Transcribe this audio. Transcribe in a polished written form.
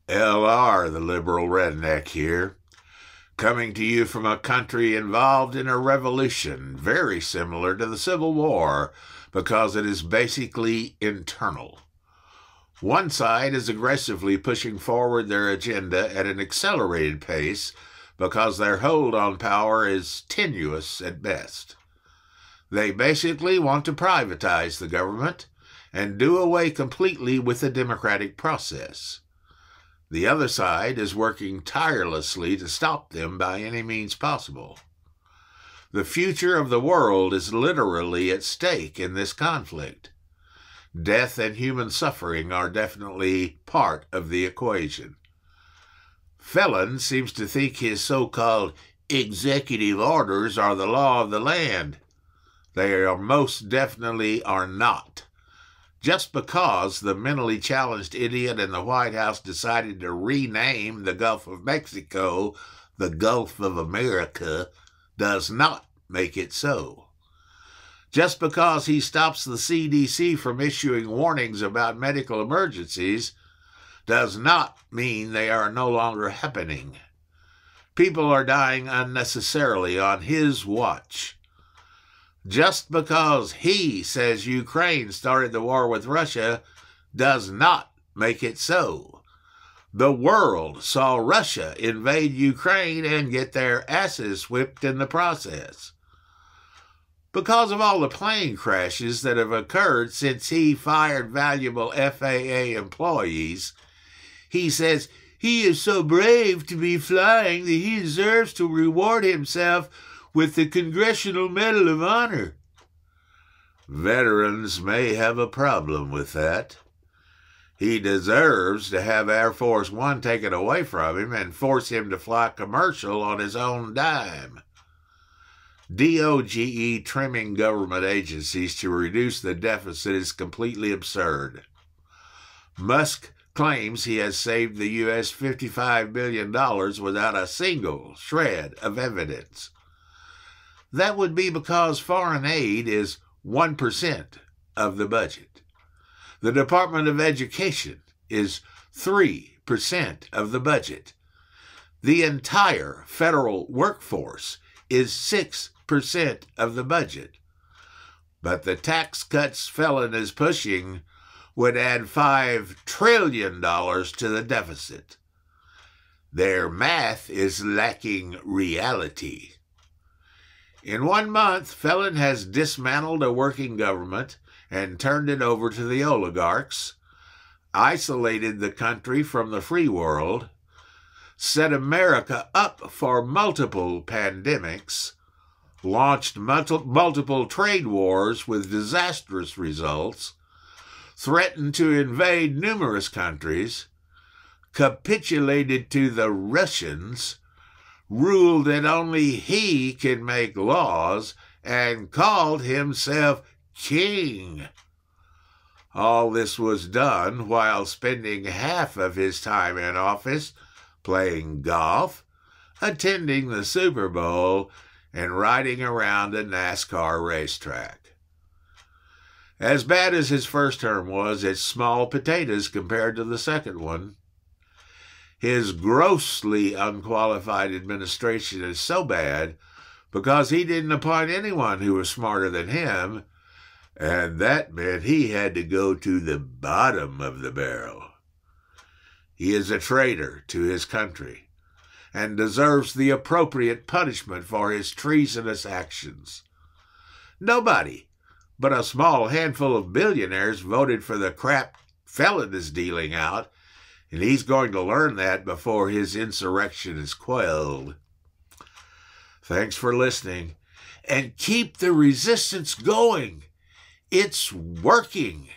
LR, the Liberal Redneck here, coming to you from a country involved in a revolution very similar to the Civil War because it is basically internal. One side is aggressively pushing forward their agenda at an accelerated pace because their hold on power is tenuous at best. They basically want to privatize the government and do away completely with the democratic process. The other side is working tirelessly to stop them by any means possible. The future of the world is literally at stake in this conflict. Death and human suffering are definitely part of the equation. Felon seems to think his so-called executive orders are the law of the land. They are most definitely are not. Just because the mentally challenged idiot in the White House decided to rename the Gulf of Mexico the Gulf of America does not make it so. Just because he stops the CDC from issuing warnings about medical emergencies does not mean they are no longer happening. People are dying unnecessarily on his watch. Just because he says Ukraine started the war with Russia does not make it so. The world saw Russia invade Ukraine and get their asses whipped in the process. Because of all the plane crashes that have occurred since he fired valuable FAA employees, he says he is so brave to be flying that he deserves to reward himself with the Congressional Medal of Honor. Veterans may have a problem with that. He deserves to have Air Force One taken away from him and force him to fly commercial on his own dime. DOGE trimming government agencies to reduce the deficit is completely absurd. Musk claims he has saved the U.S. $55 billion without a single shred of evidence. That would be because foreign aid is 1% of the budget. The Department of Education is 3% of the budget. The entire federal workforce is 6% of the budget. But the tax cuts Felon is pushing would add $5 trillion to the deficit. Their math is lacking reality. In 1 month, Felon has dismantled a working government and turned it over to the oligarchs, isolated the country from the free world, set America up for multiple pandemics, launched multiple trade wars with disastrous results, threatened to invade numerous countries, capitulated to the Russians, ruled that only he can make laws, and called himself king. All this was done while spending half of his time in office playing golf, attending the Super Bowl, and riding around a NASCAR racetrack. As bad as his first term was, it's small potatoes compared to the second one. His grossly unqualified administration is so bad because he didn't appoint anyone who was smarter than him, and that meant he had to go to the bottom of the barrel. He is a traitor to his country and deserves the appropriate punishment for his treasonous actions. Nobody but a small handful of billionaires voted for the crap Felon is dealing out, and he's going to learn that before his insurrection is quelled. Thanks for listening, and keep the resistance going. It's working.